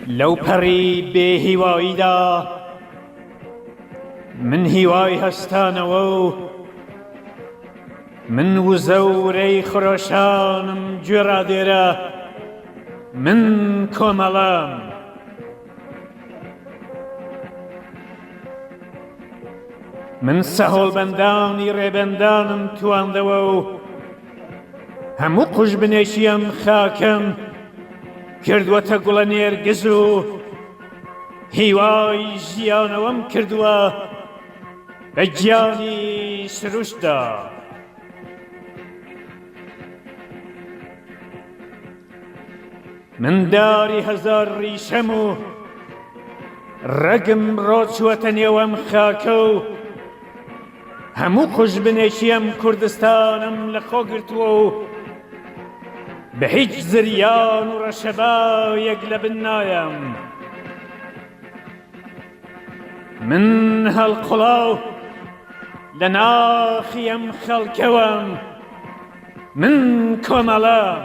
لەو پەڕی بێهیواییدا من هیوای هەستانەوە و من وزە و ڕێی خڕۆشانم گوێڕا دێرە من کۆمەڵام من سەهۆڵبەندانی ڕێبەندانم تواندەوە و هەموو قوژبنێشیم خاکەم کردووەتە گوڵە نێرگز و هیوای ژیانەوەم کردووە بە گیانی سروشتدا. من داری هەزار ڕیشەم و ڕەگم ڕۆچووەتە نێوەم خاکە و هەموو قوژبنێشیم کوردستانم لە خۆ گرتووە و بە هیچ زریان و ڕەشەبایەک لە بن نایم. من هەڵقوڵاو لە ناخیم خەڵکەوەم من کۆمەڵام.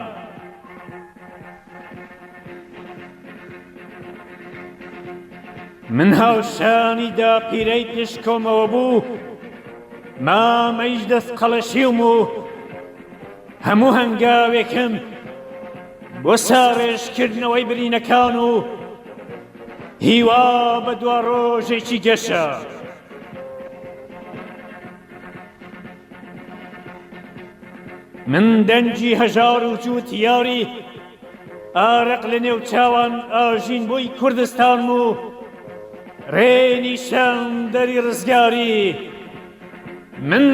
من هاوشانی دا پیرەی پێشکۆمەوە بوو مامەیش دەست قەڵەشیوم و هەموو هەنگاوێکم بۆ ساڕێژکردنەوەی برینەکان و هیوا بە دوا ڕۆژێکی گەشە. من دەنجی هەژار و جووتیاری ئارەق لە نێو چاوان ئاژین بۆی کوردستان و ڕێنیشان دەری ڕزگاری من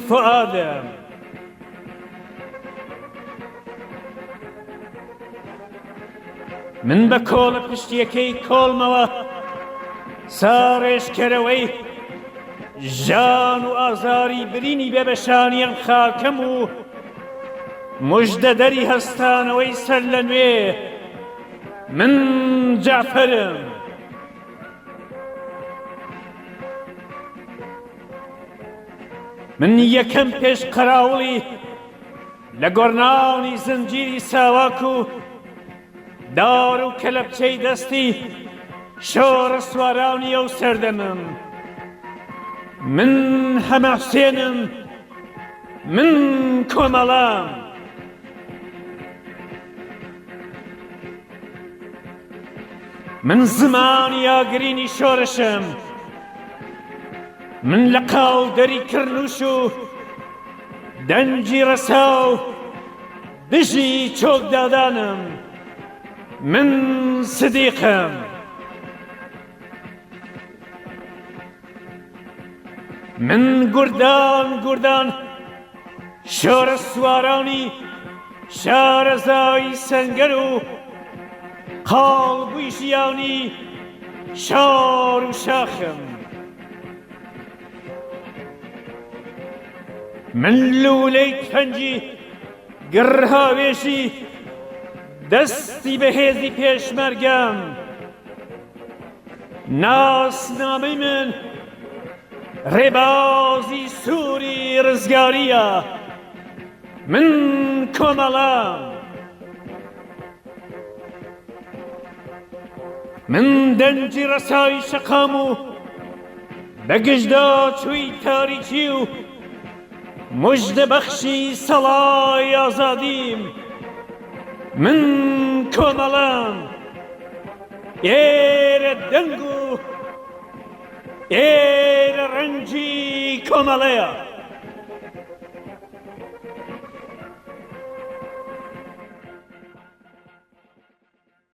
فوئادم. من بە کۆڵە پشتیەکەی کۆڵمەوە ساڕێژکەرەوەی ژان و ئازاری برینی بێبەشانیان خاکەم و موژدەدەری هەستانەوەی سەر لە نوێ من جعفەرم. من یەکەم پێش قەراوڵی لە گۆڕناوی زنجیری ساواک و دار و کەلەپچەی دەستی شۆڕە سوارانی ئەو سەردەمم. من هەمەحسێنم من کۆمەڵام. من زمانی ئاگرینی شۆڕشم. من لە قاو دەری کڕنووش و دەنجی ڕەسا و دژی چۆکدادانم من سدیقم. من گوردان شۆرە سوارانی شارەزای سەنگەر و قاڵبووی ژیانی شار و شاخم. من لولەی تەنجی گڕهاوێژی دەستی بەهێزی پێشمەرگەم. ناسنامەی من ڕێبازی سووری ڕزگاریە من کۆمەڵام. من دەنجی ڕەسایی شەقام و بەگشدا چووی تاریکی و موژدەبەخشی سەڵای ئازادیم من کۆمەڵام. ئێرە دەنگ و ئێرە ڕەنجی کۆمەڵەیە.